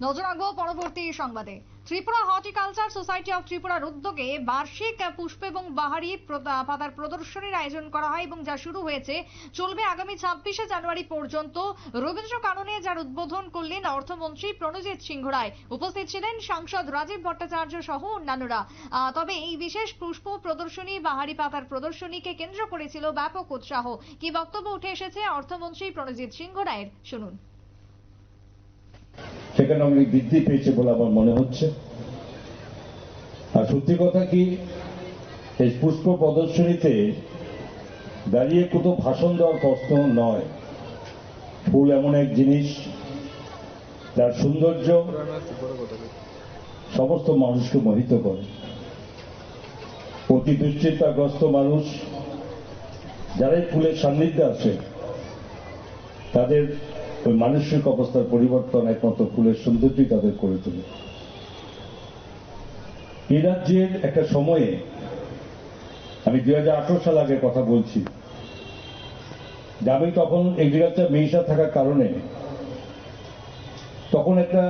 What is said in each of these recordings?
নজর রাখবো পরবর্তী সংবাদে। ত্রিপুরা হর্টিকালচার সোসাইটি অফ ত্রিপুরার উদ্যোগে বার্ষিক পুষ্প এবং বাহারি পাতার প্রদর্শনীর আয়োজন করা হয় এবং যা শুরু হয়েছে চলবে আগামী 26শে জানুয়ারি পর্যন্ত রবীন্দ্র কাননে, যার উদ্বোধন করলেন অর্থমন্ত্রী প্রণজিৎ সিংহ রায়। উপস্থিত ছিলেন সাংসদ রাজীব ভট্টাচার্য সহ অন্যান্যরা। তবে এই বিশেষ পুষ্প প্রদর্শনী, বাহারি পাতার প্রদর্শনীকে কেন্দ্র করেছিল ব্যাপক উৎসাহ। কি বক্তব্য উঠে এসেছে অর্থমন্ত্রী প্রণজিৎ সিংহ রায়ের, শুনুন। সেখানে অনেক বৃদ্ধি পেয়েছে বলে আমার মনে হচ্ছে। আর সত্যি কথা কি, এই পুষ্প প্রদর্শনীতে দাঁড়িয়ে কোনো ভাষণ দেওয়ার প্রশ্ন নয়। ফুল এমন এক জিনিস যার সৌন্দর্য সমস্ত মানুষকে মোহিত করে। অতি দুশ্চিন্তাগ্রস্ত মানুষ যারা এই ফুলের সান্নিধ্যে আসে তাদের ওই মানসিক অবস্থার পরিবর্তন একমাত্র ফুলের সৌন্দর্যই তাদের করে তোলে। এই রাজ্যের একটা সময়ে, আমি 2018 সাল আগের কথা বলছি, যে আমি তখন এগ্রিকালচার মিনিস্টার থাকার কারণে তখন একটা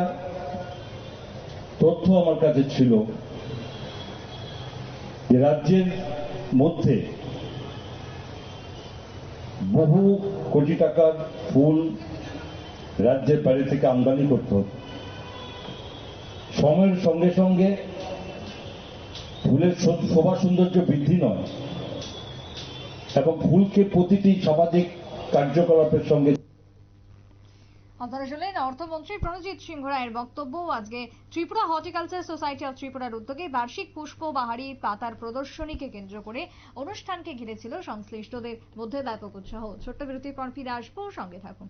তথ্য আমার কাছে ছিল যে রাজ্যের মধ্যে বহু কোটি টাকার ফুল রাজ্যের বাইরে থেকে আমদানি করতে হতো। সময়ের সঙ্গে সঙ্গে ফুলের শোভা সৌন্দর্য বৃদ্ধি নয়, এবং ফুলকে প্রতিটি সামাজিক কার্যকলাপের সঙ্গে। আপনারা শুনলেন অর্থমন্ত্রী প্রণজিৎ সিংহ রায়ের বক্তব্য। আজকে ত্রিপুরা হর্টিকালচার সোসাইটি অফ ত্রিপুরার উদ্যোগে বার্ষিক পুষ্প বাহারি পাতার প্রদর্শনীকে কেন্দ্র করে অনুষ্ঠানকে ঘিরেছিল সংশ্লিষ্টদের মধ্যে ব্যাপক উৎসাহ। ছোট্ট বিরতির পর ফিরে আসবো, সঙ্গে থাকুন।